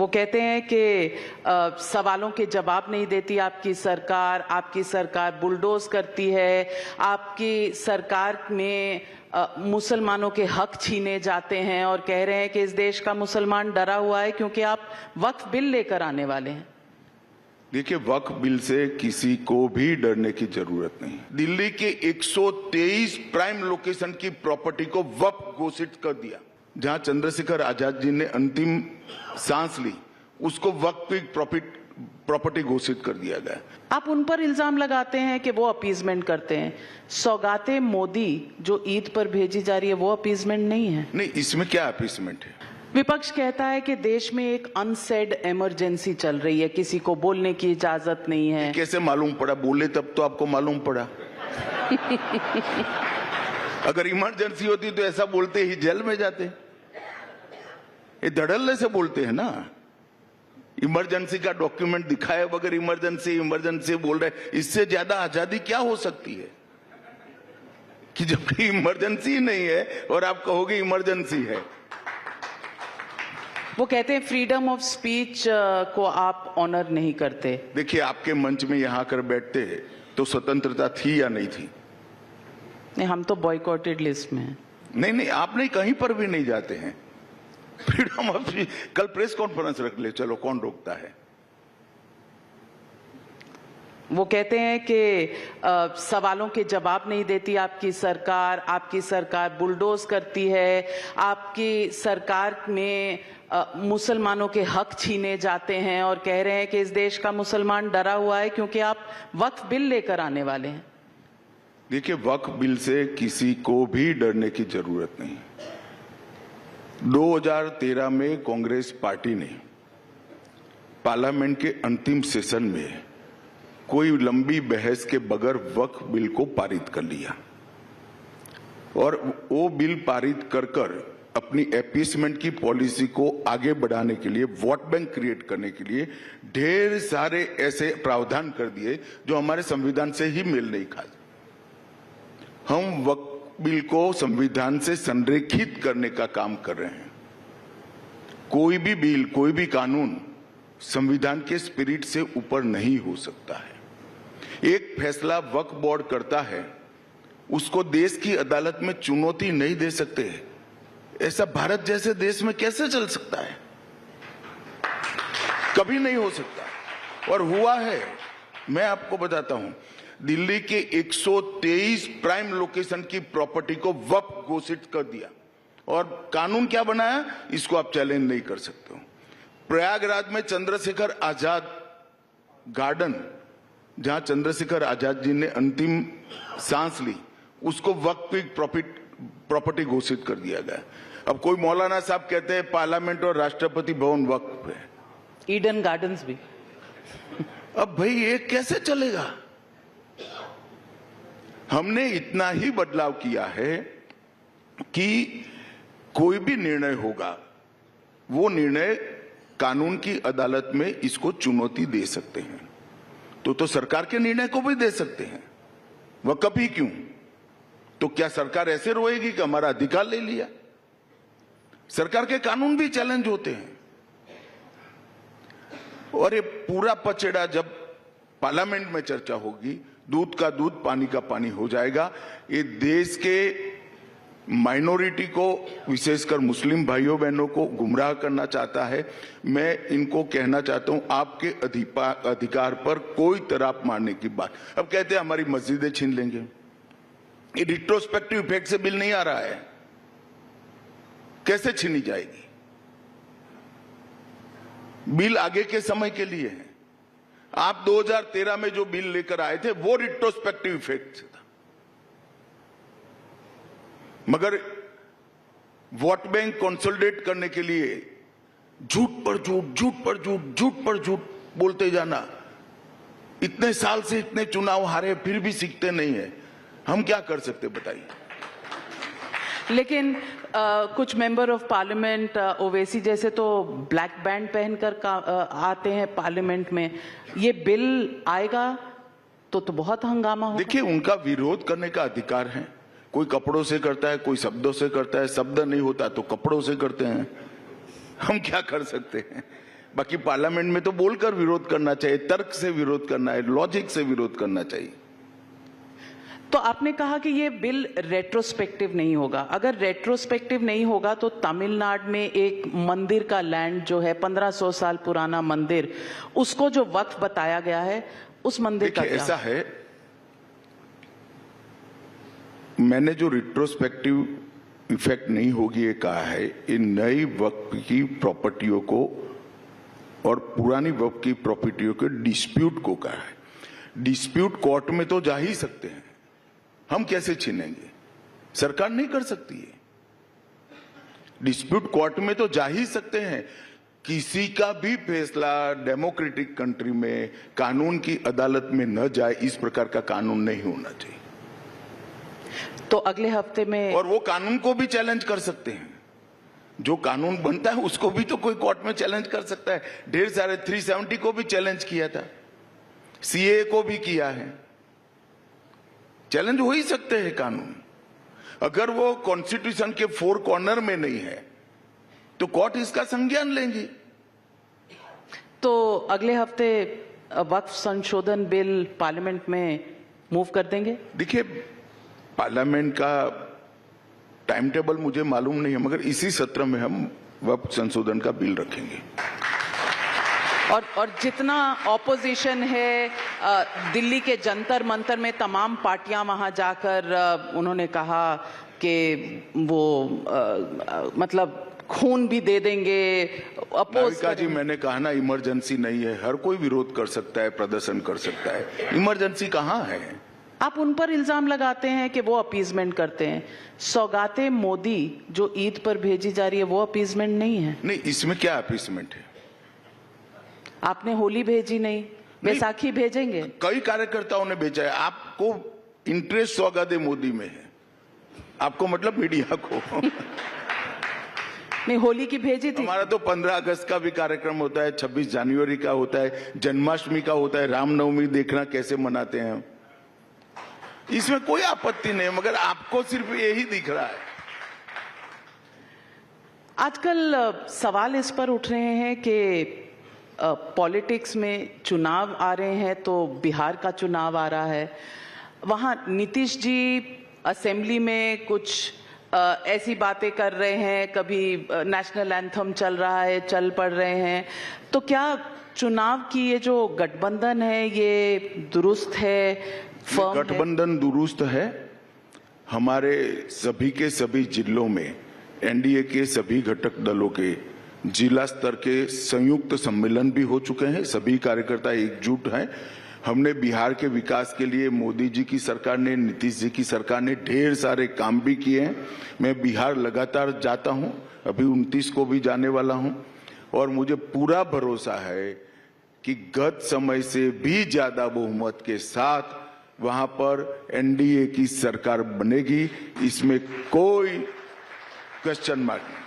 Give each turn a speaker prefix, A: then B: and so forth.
A: वो कहते हैं कि सवालों के जवाब नहीं देती आपकी सरकार बुलडोज करती है, आपकी सरकार में मुसलमानों के हक छीने जाते हैं और कह रहे हैं कि इस देश का मुसलमान डरा हुआ है क्योंकि आप वक्फ बिल लेकर आने वाले हैं।
B: देखिए, वक्फ बिल से किसी को भी डरने की जरूरत नहीं। दिल्ली के 123 प्राइम लोकेशन की प्रॉपर्टी को वक्फ घोषित कर दिया। जहां चंद्रशेखर आजाद जी ने अंतिम सांस ली, उसको वक्फ की प्रॉपर्टी घोषित कर दिया गया।
A: आप उन पर इल्जाम लगाते हैं कि वो अपीजमेंट करते हैं। सौगाते मोदी जो ईद पर भेजी जा रही है वो अपीजमेंट नहीं है।
B: नहीं, इसमें क्या अपीजमेंट है?
A: विपक्ष कहता है कि देश में एक अनसेड इमरजेंसी चल रही है, किसी को बोलने की इजाजत नहीं है।
B: कैसे मालूम पड़ा? बोले तब तो आपको मालूम पड़ा। अगर इमरजेंसी होती तो ऐसा बोलते ही जेल में जाते। ये धड़ल्ले से बोलते हैं ना। इमरजेंसी का डॉक्यूमेंट दिखाए बगैर इमरजेंसी बोल रहे, इससे ज्यादा आजादी क्या हो सकती है कि जबकि इमरजेंसी नहीं है और आप कहोगे इमरजेंसी है।
A: वो कहते हैं फ्रीडम ऑफ स्पीच को आप ऑनर नहीं करते।
B: देखिए, आपके मंच में यहां आकर बैठते तो स्वतंत्रता थी या नहीं थी?
A: नहीं, हम तो बॉयकॉटेड लिस्ट में हैं।
B: नहीं, आप नहीं, कहीं पर भी नहीं जाते हैं। फ्रीडम ऑफ स्पीच, कल प्रेस कॉन्फ्रेंस रख ले, चलो, कौन रोकता है?
A: वो कहते हैं कि सवालों के जवाब नहीं देती आपकी सरकार बुलडोज करती है, आपकी सरकार में मुसलमानों के हक छीने जाते हैं और कह रहे हैं कि इस देश का मुसलमान डरा हुआ है क्योंकि आप वक्फ बिल लेकर आने वाले हैं।
B: देखिए, वक्फ बिल से किसी को भी डरने की जरूरत नहीं। 2013 में कांग्रेस पार्टी ने पार्लियामेंट के अंतिम सेशन में कोई लंबी बहस के बगैर वक्फ बिल को पारित कर लिया और वो बिल पारित कर अपनी अपीसमेंट की पॉलिसी को आगे बढ़ाने के लिए, वोट बैंक क्रिएट करने के लिए ढेर सारे ऐसे प्रावधान कर दिए जो हमारे संविधान से ही मेल नहीं खाते। हम वक्फ बिल को संविधान से संरेखित करने का काम कर रहे हैं। कोई भी बिल, कोई भी कानून संविधान के स्पिरिट से ऊपर नहीं हो सकता है। एक फैसला वक्फ बोर्ड करता है, उसको देश की अदालत में चुनौती नहीं दे सकते। ऐसा भारत जैसे देश में कैसे चल सकता है? कभी नहीं हो सकता। और हुआ है, मैं आपको बताता हूं, दिल्ली के 123 प्राइम लोकेशन की प्रॉपर्टी को वक्फ घोषित कर दिया और कानून क्या बनाया, इसको आप चैलेंज नहीं कर सकते हो। प्रयागराज में चंद्रशेखर आजाद गार्डन, जहां चंद्रशेखर आजाद जी ने अंतिम सांस ली, उसको वक्फ की प्रॉपर्टी घोषित कर दिया गया। अब कोई मौलाना साहब कहते हैं पार्लियामेंट और राष्ट्रपति भवन वक्फ है,
A: ईडन गार्डन्स भी।
B: अब भाई ये कैसे चलेगा? हमने इतना ही बदलाव किया है कि कोई भी निर्णय होगा, वो निर्णय कानून की अदालत में इसको चुनौती दे सकते हैं। तो सरकार के निर्णय को भी दे सकते हैं। वह कभी क्यों? तो क्या सरकार ऐसे रोएगी कि हमारा अधिकार ले लिया? सरकार के कानून भी चैलेंज होते हैं। और ये पूरा पचड़ा जब पार्लियामेंट में चर्चा होगी, दूध का दूध पानी का पानी हो जाएगा। ये देश के माइनॉरिटी को, विशेषकर मुस्लिम भाइयों बहनों को गुमराह करना चाहता है। मैं इनको कहना चाहता हूं, आपके अधिकार पर कोई तराप मारने की बात। अब कहते हैं हमारी मस्जिदें छीन लेंगे। ये रिट्रोस्पेक्टिव इफेक्ट से बिल नहीं आ रहा है, कैसे छीनी जाएगी? बिल आगे के समय के लिए है। आप 2013 में जो बिल लेकर आए थे वो रिट्रोस्पेक्टिव इफेक्ट से था, मगर वोट बैंक कंसोलिडेट करने के लिए झूठ पर झूठ बोलते जाना। इतने साल से इतने चुनाव हारे, फिर भी सीखते नहीं है। हम क्या कर सकते बताइए?
A: लेकिन कुछ मेंबर ऑफ पार्लियामेंट, ओवैसी जैसे तो ब्लैक बैंड पहनकर आते हैं पार्लियामेंट में। ये बिल आएगा तो बहुत हंगामा होगा।
B: देखिए, उनका विरोध करने का अधिकार है। कोई कपड़ों से करता है, कोई शब्दों से करता है। शब्द नहीं होता तो कपड़ों से करते हैं। हम क्या कर सकते हैं? बाकी पार्लियामेंट में तो बोलकर विरोध करना चाहिए, तर्क से विरोध करना है, लॉजिक से विरोध करना चाहिए।
A: तो आपने कहा कि ये बिल रेट्रोस्पेक्टिव नहीं होगा। अगर रेट्रोस्पेक्टिव नहीं होगा तो तमिलनाडु में एक मंदिर का लैंड जो है 1500 साल पुराना मंदिर, उसको जो वक्फ बताया गया है, उस मंदिर का क्या?
B: ऐसा है, मैंने जो रिट्रोस्पेक्टिव इफेक्ट नहीं होगी ये कहा है, इन नई वक्फ की प्रॉपर्टियों को और पुरानी वक्फ की प्रॉपर्टियों के डिस्प्यूट को कहा है। डिस्प्यूट कोर्ट में तो जा ही सकते हैं, हम कैसे छीनेंगे? सरकार नहीं कर सकती है। डिस्प्यूट कोर्ट में तो जा ही सकते हैं। किसी का भी फैसला डेमोक्रेटिक कंट्री में कानून की अदालत में न जाए, इस प्रकार का कानून नहीं होना चाहिए।
A: तो अगले हफ्ते में,
B: और वो कानून को भी चैलेंज कर सकते हैं। जो कानून बनता है उसको भी तो कोई कोर्ट में चैलेंज कर सकता है। ढेर सारे 370 को भी चैलेंज किया था, सीए को भी किया है। चैलेंज हो ही सकते हैं कानून। अगर वो कॉन्स्टिट्यूशन के 4 कॉर्नर में नहीं है तो कोर्ट इसका संज्ञान लेंगी।
A: तो अगले हफ्ते वक्फ संशोधन बिल पार्लियामेंट में मूव कर देंगे?
B: देखिए, पार्लियामेंट का टाइम टेबल मुझे मालूम नहीं है, मगर इसी सत्र में हम वक्फ संशोधन का बिल रखेंगे।
A: और जितना ऑपोजिशन है, दिल्ली के जंतर मंतर में तमाम पार्टियां वहां जाकर उन्होंने कहा कि वो मतलब खून भी दे देंगे, अपोज
B: जी, मैंने कहा ना, इमरजेंसी नहीं है। हर कोई विरोध कर सकता है, प्रदर्शन कर सकता है। इमरजेंसी कहाँ है?
A: आप उन पर इल्जाम लगाते हैं कि वो अपीजमेंट करते हैं। सौगातें मोदी जो ईद पर भेजी जा रही है, वो अपीजमेंट नहीं है?
B: नहीं, इसमें क्या अपीजमेंट है?
A: आपने होली भेजी नहीं, बैसाखी भेजेंगे?
B: कई कार्यकर्ताओं ने भेजा है। आपको इंटरेस्ट सौगाते मोदी में है, आपको मतलब मीडिया को।
A: नहीं, होली की भेजी थी।
B: हमारा तो 15 अगस्त का भी कार्यक्रम होता है, 26 जनवरी का होता है, जन्माष्टमी का होता है, रामनवमी देखना कैसे मनाते हैं। इसमें कोई आपत्ति नहीं, मगर आपको सिर्फ यही दिख रहा है।
A: आजकल सवाल इस पर उठ रहे हैं कि पॉलिटिक्स में चुनाव आ रहे हैं, तो बिहार का चुनाव आ रहा है, वहां नीतीश जी असेंबली में कुछ ऐसी बातें कर रहे हैं, कभी नेशनल एंथम चल रहा है, चल पड़ रहे हैं। तो क्या चुनाव की ये जो गठबंधन है ये दुरुस्त है, फर्म है?
B: गठबंधन दुरुस्त है। हमारे सभी के सभी जिलों में एनडीए के सभी घटक दलों के जिला स्तर के संयुक्त सम्मेलन भी हो चुके हैं। सभी कार्यकर्ता एकजुट हैं। हमने बिहार के विकास के लिए मोदी जी की सरकार ने, नीतीश जी की सरकार ने ढेर सारे काम भी किए हैं। मैं बिहार लगातार जाता हूं, अभी 29 को भी जाने वाला हूं, और मुझे पूरा भरोसा है कि गत समय से भी ज्यादा बहुमत के साथ वहां पर एनडीए की सरकार बनेगी। इसमें कोई क्वेश्चन मार्क नहीं।